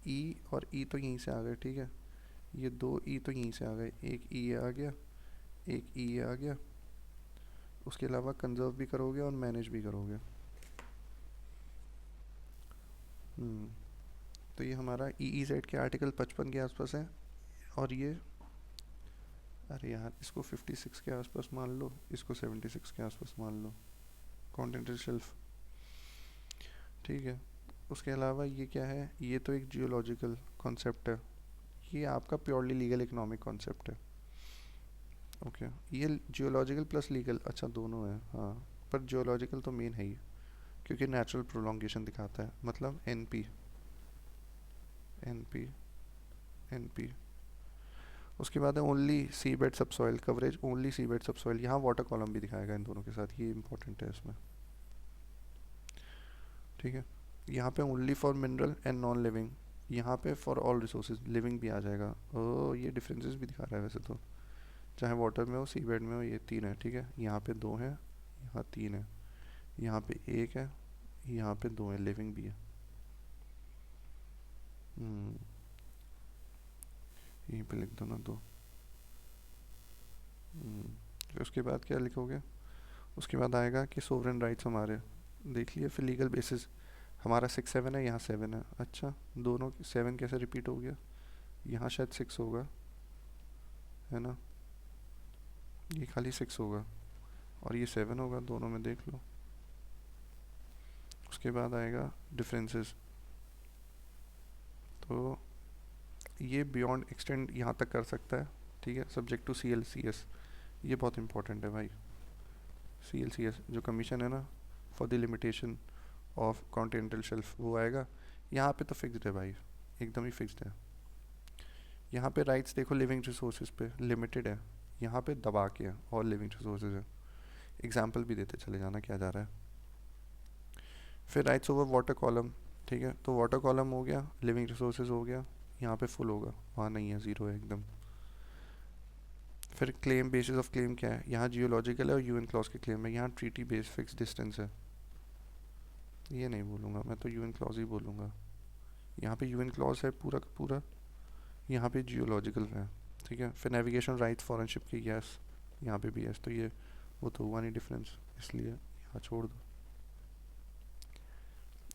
ई और ई तो यहीं से आ गए। ठीक है, ये दो ई तो यहीं से आ गए, एक ई आ गया, एक ई आ गया। उसके अलावा कंजर्व भी करोगे और मैनेज भी करोगे। तो ये हमारा EEZ के आर्टिकल 55 के आसपास है। और ये, अरे यार, इसको 56 के आसपास मान लो, इसको 76 के आसपास मान लो। कॉन्टिनेंटल शेल्फ, ठीक है। उसके अलावा ये क्या है, ये तो एक जियोलॉजिकल कॉन्सेप्ट है, ये आपका प्योरली लीगल इकोनॉमिक कॉन्सेप्ट है। ओके, ये जियोलॉजिकल प्लस लीगल, अच्छा दोनों है हाँ, पर जियोलॉजिकल तो मेन है ही, क्योंकि नेचुरल प्रोलॉन्गेशन दिखाता है, मतलब एनपी एनपी एनपी। उसके बाद है ओनली सी बेड सब सॉइल कवरेज, ओनली सी बेड सब सॉइल, यहाँ वाटर कॉलम भी दिखाएगा इन दोनों के साथ, ये इंपॉर्टेंट है इसमें, ठीक है। यहाँ पे only for mineral and non living, यहाँ पे फॉर ऑल रिसोर्सेज, लिविंग भी आ जाएगा। ओ ये डिफरेंसेस भी दिखा रहा है वैसे तो, चाहे वाटर में हो सी बेड में हो, ये तीन है, ठीक है। यहाँ पे दो है, यहाँ तीन है, यहाँ पे एक है, यहाँ पे दो है, लिविंग भी है। हम्म, यहीं पे लिख दो ना दो। फिर उसके बाद क्या लिखोगे, उसके बाद आएगा कि सोवरेन राइट्स हमारे, देख लिए। फिर लीगल बेसिस, हमारा 6 7 है, यहाँ 7 है, अच्छा दोनों 7 कैसे रिपीट हो गया, यहाँ शायद 6 होगा, है ना, ये खाली 6 होगा और ये 7 होगा, दोनों में देख लो। उसके बाद आएगा डिफरेंसेस, तो ये बियॉन्ड एक्सटेंड यहाँ तक कर सकता है, ठीक है, सब्जेक्ट टू CLCS, ये बहुत इंपॉर्टेंट है भाई। CLCS जो कमीशन है ना for the limitation of continental shelf, वो आएगा। यहाँ पे तो फिक्स्ड है भाई, एकदम ही फिक्स्ड है। यहाँ पे राइट्स देखो लिविंग रिसोर्सेज पे लिमिटेड है, यहाँ पे दबा के है और लिविंग रिसोर्सेज है। एग्जाम्पल भी देते चले जाना क्या जा रहा है। फिर राइट्स ओवर वाटर कॉलम, ठीक है, तो वाटर कॉलम हो गया, लिविंग रिसोर्सेज हो गया, यहाँ पे फुल होगा, वहाँ नहीं है, ज़ीरो है एकदम। फिर क्लेम बेसिस ऑफ क्लेम क्या है, यहाँ जियोलॉजिकल है और यूएन क्लॉज के क्लेम है, यहाँ ट्रीटी बेस्ड फिक्स डिस्टेंस है, ये नहीं बोलूँगा मैं तो, यूएन क्लॉज ही बोलूँगा। यहाँ पे यूएन क्लॉज है पूरा का पूरा, यहाँ पे जियोलॉजिकल है, ठीक है। फिर नेविगेशन राइट फॉरेन शिप की, यस, यहाँ पे भी यस, तो ये वो तो हुआ नहीं डिफरेंस, इसलिए यहाँ छोड़ दो।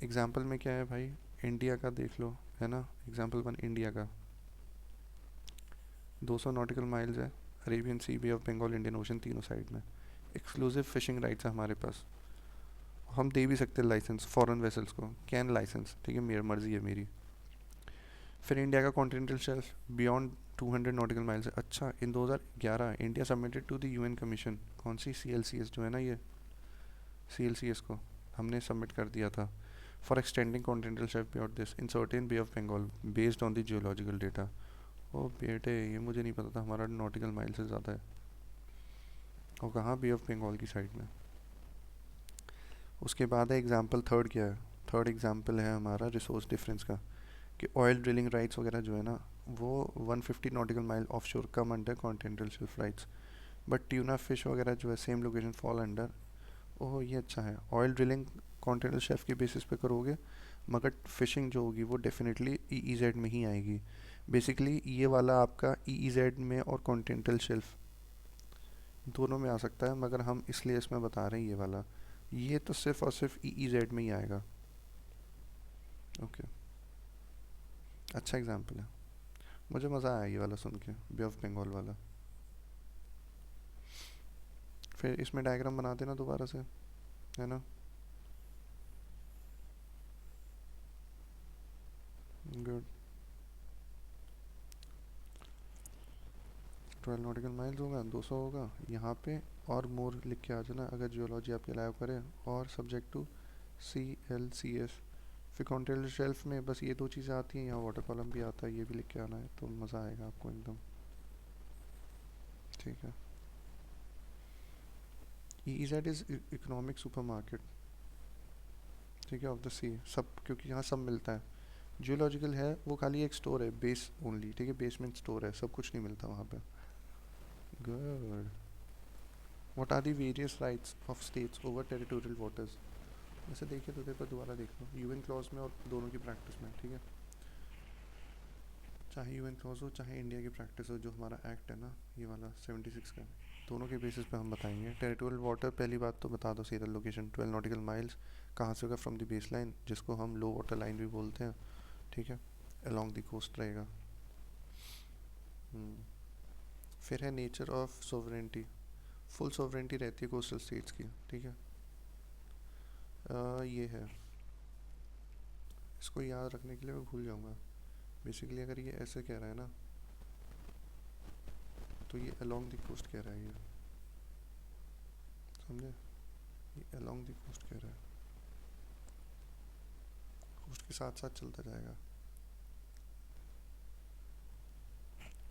एग्जाम्पल में क्या है भाई, इंडिया का देख लो, है ना, एग्जाम्पल 1 इंडिया का 200 नॉटिकल माइल्स है, Arabian sea, bay of Bengal, Indian ocean, तीनों साइड में एक्सक्लूसिव फिशिंग राइट्स है हमारे पास, हम दे भी सकते हैं लाइसेंस फॉरेन वेसल्स को, कैन लाइसेंस, ठीक है, मेरी मर्जी है मेरी। फिर इंडिया का continental shelf beyond 200 nautical miles है, अच्छा in 2011 India submitted to the UN commission, कौन सी, CLCS जो है ना, ये CLCS को हमने सबमिट कर दिया था, for extending continental shelf beyond this in certain bay of Bengal based on the geological data. ओ बेटे ये मुझे नहीं पता था, हमारा नॉटिकल माइल से ज़्यादा है, और कहाँ, बे ऑफ बंगाल की साइड में। उसके बाद है एग्जाम्पल थर्ड, क्या है, थर्ड एग्जाम्पल है हमारा रिसोर्स डिफरेंस का, कि ऑयल ड्रिलिंग राइट्स वगैरह जो है ना, वो 150 नॉटिकल माइल ऑफ शोर come under continental shelf rights, but tuna fish वगैरह जो है सेम लोकेशन फॉल अंडर। ओह ये अच्छा है, ऑयल ड्रिलिंग कॉन्टिनेंटल शेल्फ के बेसिस पे करोगे, मगर फिशिंग जो होगी वो डेफिनेटली EEZ में ही आएगी। बेसिकली ये वाला आपका EEZ में और कॉन्टिनेंटल शेल्फ दोनों में आ सकता है, मगर हम इसलिए इसमें बता रहे हैं ये वाला, ये तो सिर्फ और सिर्फ EEZ में ही आएगा। ओके, अच्छा एग्जाम्पल है, मुझे मज़ा आया ये वाला सुन के, बे ऑफ बंगाल वाला। फिर इसमें डायग्राम बना देना दोबारा से, है ना, गुड। 12 नॉटिकल माइल्स होगा, 200 होगा यहाँ पे, और मोर लिख के आ जाना अगर जियोलॉजी आपकी अलाउ करे, और सब्जेक्ट टू CLCS। फिर कॉन्टिनेंटल शेल्फ में बस ये दो चीज़ें आती हैं, यहाँ वाटर कॉलम भी आता है, ये भी लिख के आना है, तो मज़ा आएगा आपको एकदम, ठीक है। EEZ is economic super market, ठीक है, ऑफ द सी, सब क्योंकि यहाँ सब मिलता है। जियोलॉजिकल है वो खाली एक स्टोर है, बेस ओनली, ठीक है, बेसमेंट स्टोर है, सब कुछ नहीं मिलता वहाँ पे। Good. What are the various rights of states over territorial waters, वैसे देखिए तो पेपर दोबारा देख लो, यूएन क्लॉज में और दोनों की प्रैक्टिस में, ठीक है, चाहे यूएन क्लॉज हो चाहे इंडिया की प्रैक्टिस हो, जो हमारा एक्ट है ना ये वाला 76 का, दोनों के बेसिस पे हम बताएंगे। टेरिटोरियल वाटर पहली बात तो बता दो, सीरियल लोकेशन 12 नॉटिकल माइल्स कहाँ से होगा, फ्रॉम द बेस लाइन, जिसको हम लो वाटर लाइन भी बोलते हैं, ठीक है, अलॉन्ग द कोस्ट रहेगा। हम्म, फिर है nature of sovereignty, full sovereignty रहती है कोस्टल स्टेट्स की, ठीक है, ये है, इसको याद रखने के लिए मैं भूल जाऊँगा। बेसिकली अगर ये ऐसे कह रहा है ना, तो ये अलोंग द कोस्ट कह रहा है, ये समझे, ये अलोंग द कोस्ट कह रहा है, कोस्ट के साथ साथ चलता जाएगा।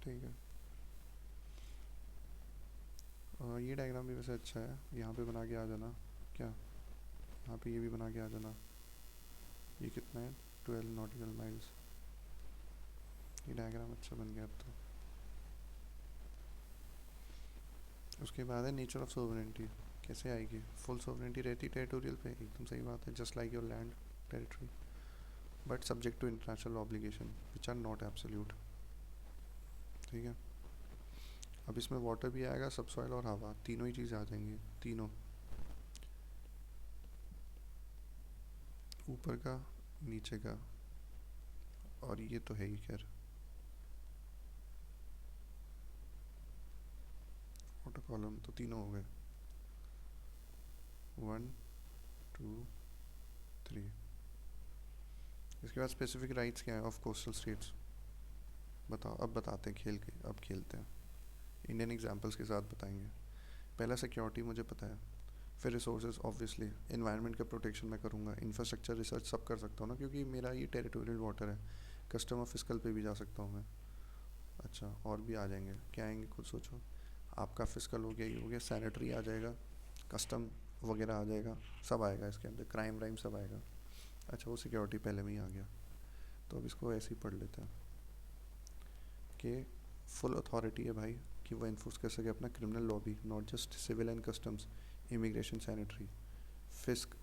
ठीक है, ये डायग्राम भी वैसे अच्छा है, यहाँ पे बना के आ जाना। क्या, यहाँ पे ये भी बना के आ जाना। ये कितना है, 12 नॉटिकल माइल्स। ये डायग्राम अच्छा बन गया अब तो। उसके बाद है नेचर ऑफ सोवरेनिटी, कैसे आएगी, फुल सोवरेनिटी रहती टेरिटोरियल पे, एकदम सही बात है, just like your land territory, but subject to international obligation which are not absolute. ठीक है, अब इसमें वाटर भी आएगा, सब सॉइल और हवा, तीनों ही चीज़ें आ जाएंगी, तीनों, ऊपर का, नीचे का, और ये तो है ही खैर। वाटर कॉलम तो तीनों हो गए, 1 2 3। इसके बाद स्पेसिफिक राइट्स क्या है ऑफ कोस्टल स्टेट्स, बताओ, अब बताते हैं, खेल के अब खेलते हैं, इंडियन एग्जांपल्स के साथ बताएंगे। पहला सिक्योरिटी मुझे पता है, फिर रिसोर्सेज, ऑब्वियसली एनवायरनमेंट का प्रोटेक्शन मैं करूँगा, इंफ्रास्ट्रक्चर रिसर्च सब कर सकता हूँ ना, क्योंकि मेरा ये टेरिटोरियल वाटर है। कस्टम और फिजिकल पे भी जा सकता हूँ मैं। अच्छा, और भी आ जाएंगे, क्या आएंगे खुद सोचो। आपका फिजिकल हो गया, ये हो गया, सैनिटरी आ जाएगा, कस्टम वगैरह आ जाएगा, सब आएगा इसके अंदर, क्राइम वाइम सब आएगा। अच्छा, वो सिक्योरिटी पहले में ही आ गया, तो अब इसको ऐसे ही पढ़ लेते हैं कि फुल अथॉरिटी है भाई कि वो इन्फोर्स कर सके अपना क्रिमिनल लॉ भी, not just civil and customs, immigration, sanitary, fisc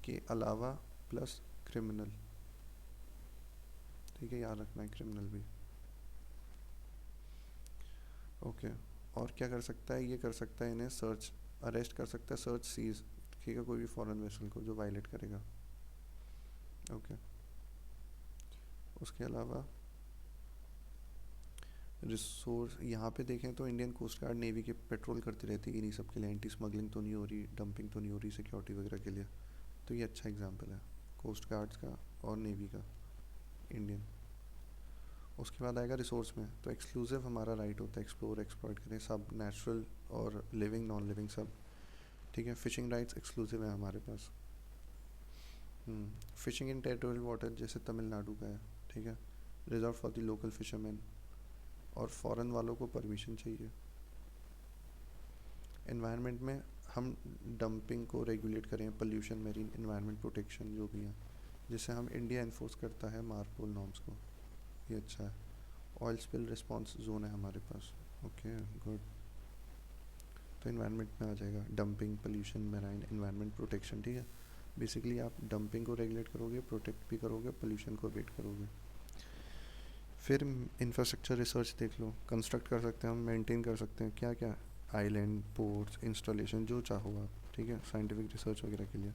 के अलावा प्लस क्रिमिनल। ठीक है, याद रखना है क्रिमिनल भी। ओके, और क्या कर सकता है, ये कर सकता है इन्हें सर्च, अरेस्ट कर सकता है, सर्च सीज, ठीक है, कोई भी फॉरेन वेसल को जो वायलेट करेगा। ओके, उसके अलावा रिसोर्स, यहाँ पे देखें तो इंडियन कोस्ट गार्ड नेवी के पेट्रोल करती रहती है इन्हीं सब के लिए, एंटी स्मगलिंग तो नहीं हो रही, डंपिंग तो नहीं हो रही सिक्योरिटी वगैरह के लिए, तो ये अच्छा एग्जांपल है कोस्ट गार्ड्स का और नेवी का, इंडियन। उसके बाद आएगा रिसोर्स में, तो एक्सक्लूसिव हमारा राइट होता है एक्सप्लोर एक्सप्लॉइट करें सब, नेचुरल और लिविंग नॉन लिविंग सब। ठीक है, फिशिंग राइट्स एक्सक्लूसिव है हमारे पास। फिशिंग इन टेरिटोरियल वाटर जैसे तमिलनाडु का है, ठीक है, reserve for the local fisherman, और फॉरेन वालों को परमिशन चाहिए। एनवायरनमेंट में हम डंपिंग को रेगुलेट करें, पोल्यूशन, मेरीन एनवायरनमेंट प्रोटेक्शन जो भी है, जिससे हम इंडिया इन्फोर्स करता है मार्पोल नॉर्म्स को, ये अच्छा है। ऑयल स्पिल रिस्पॉन्स जोन है हमारे पास, ओके गुड। तो इन्वायरमेंट में आ जाएगा dumping, pollution, marine environment protection. ठीक है, बेसिकली आप डंपिंग को रेगुलेट करोगे, प्रोटेक्ट भी करोगे, पोल्यूशन को अवॉइड करोगे। फिर इंफ्रास्ट्रक्चर रिसर्च देख लो, कंस्ट्रक्ट कर सकते हैं हम, मेंटेन कर सकते हैं, क्या क्या, आइलैंड, पोर्ट्स, इंस्टॉलेशन, जो चाहो आप। ठीक है, साइंटिफिक रिसर्च वगैरह के लिए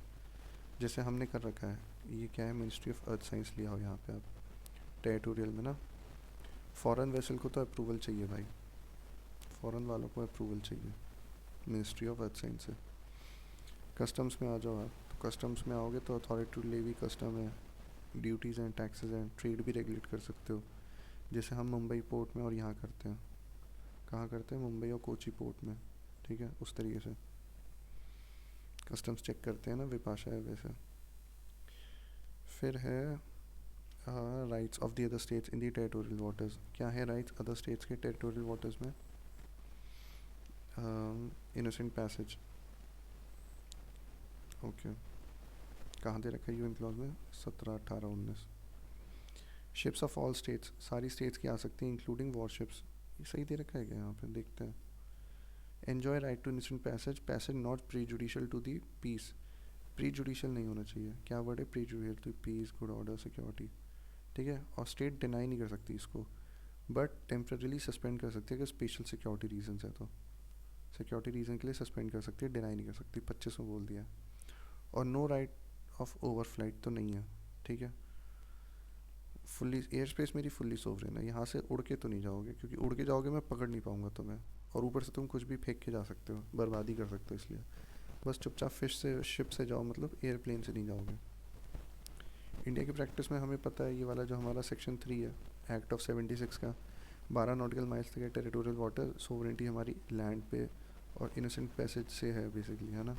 जैसे हमने कर रखा है, ये क्या है, मिनिस्ट्री ऑफ अर्थ साइंस लिया हो यहाँ पे आप, टेरिटोरियल में ना। फॉरेन वेसल को तो अप्रूवल चाहिए भाई, फॉरेन वालों को अप्रूवल चाहिए मिनिस्ट्री ऑफ अर्थ साइंस से। कस्टम्स में आ जाओ आप, तो कस्टम्स में आओगे तो अथॉरिटी टू लेवी कस्टम है, ड्यूटीज़ हैं, टैक्सेस हैं, ट्रेड भी रेगुलेट कर सकते हो, जैसे हम मुंबई पोर्ट में और यहाँ करते हैं, कहाँ करते हैं, मुंबई और कोची पोर्ट में। ठीक है, उस तरीके से कस्टम्स चेक करते हैं ना, विपाशा है वैसे। फिर है rights of the other states in the territorial waters, क्या है राइट्स अदर स्टेट्स के टेरिटोरियल वाटर्स में, इनोसेंट पैसेज, ओके, कहाँ दे रखा है यूएन क्लॉज में, 17, 18, 19। शिप्स ऑफ ऑल स्टेट्स, सारी स्टेट्स की आ सकती हैं इंक्लूडिंग वॉरशिप्स, ये सही दे रखा है क्या यहाँ पे, देखते हैं। Enjoy right to innocent passage, passage not prejudicial to the peace, prejudicial नहीं होना चाहिए, क्या वर्ड है, prejudicial to peace, good order, security. ठीक है, और स्टेट डिनाई नहीं कर सकती इसको, बट टेम्परेली सस्पेंड कर सकती है अगर स्पेशल सिक्योरिटी रीजन है, तो सिक्योरिटी रीजन के लिए सस्पेंड कर सकती है, डिनाई नहीं कर सकती, 25 में बोल दिया। और no right of overflight तो नहीं है। ठीक है, फुल्ली एयर स्पेस मेरी फुल्ली सोवरेन है, यहाँ से उड़ के तो नहीं जाओगे, क्योंकि उड़ के जाओगे मैं पकड़ नहीं पाऊंगा तुम्हें, और ऊपर से तुम कुछ भी फेंक के जा सकते हो, बर्बादी कर सकते हो, इसलिए बस चुपचाप फिश से शिप से जाओ, मतलब एयरप्लेन से नहीं जाओगे। इंडिया की प्रैक्टिस में हमें पता है ये वाला जो हमारा सेक्शन 3 है एक्ट ऑफ 76 का, 12 नॉटिकल माइल्स तक है टेरिटोरियल वाटर, सोवरेनिटी हमारी लैंड पे और इनोसेंट पैसेज से है बेसिकली, है ना।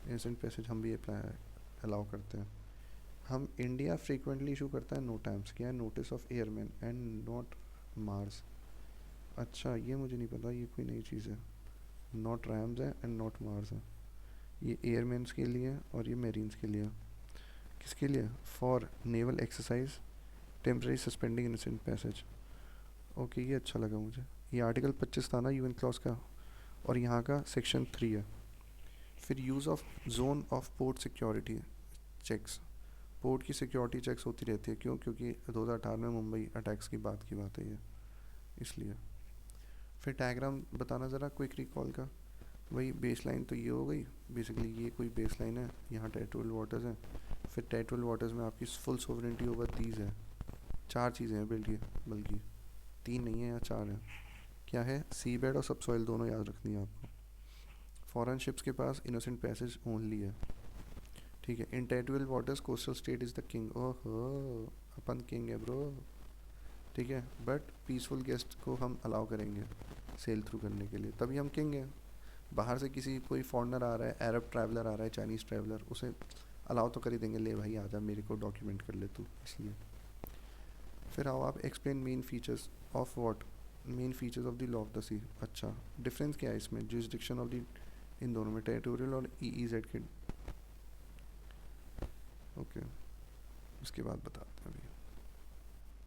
इनोसेंट पैसेज हम भी अप्लाई अलाउ करते हैं। हम इंडिया फ्रीक्वेंटली इशू करता है नोटैम्स, क्या है, notice of airman and not Mars. अच्छा ये मुझे नहीं पता, ये कोई नई चीज़ है। नॉट रैम्स है एंड नॉट मार्स है, ये एयरमैन्स के लिए है और ये मेरीन्स के लिए है। किसके लिए? For naval exercise temporary suspending innocent passage. Okay ये अच्छा लगा मुझे। ये आर्टिकल 25 था ना यूएन क्लॉज का, और यहाँ का सेक्शन 3 है। फिर use of zone of port security checks, port की सिक्योरिटी चेक्स होती रहती है, क्यों? क्योंकि 2018 में मुंबई अटैक्स की बात है ये, इसलिए। फिर डायग्राम बताना ज़रा क्विक रिकॉल का। वही बेस लाइन तो ये हो गई बेसिकली, ये कोई बेस लाइन है, यहाँ टेरिटोरियल वाटर्स हैं। फिर टेरिटोरियल वाटर्स में आपकी फुल सोवरेनिटी ओवर दीज है। 4 चीज़ें हैं बल्कि 3 नहीं है या 4 है। क्या है? सी बेड और सब सॉइल दोनों याद रखनी है आपको। फॉरेन शिप्स के पास इनोसेंट पैसेज ओनली है, ठीक है। In territorial waters coastal state is the king. ओहो, अपन किंग है ब्रो, ठीक है। बट पीसफुल गेस्ट को हम अलाउ करेंगे सेल थ्रू करने के लिए, तभी हम किंग हैं। बाहर से किसी कोई फॉरनर आ रहा है, अरब ट्रैवलर आ रहा है, चाइनीज़ ट्रैवलर, उसे अलाउ तो कर ही देंगे, ले भाई आजा मेरे को डॉक्यूमेंट कर ले तू, इसलिए। फिर आओ आप explain main features of what, main features of the law of the sea. अच्छा डिफरेंस क्या है इसमें जुरिसडिक्शन ऑफ द, इन दोनों में, टेरिटोरियल और EEZ के। ओके इसके बाद बताते हैं अभी।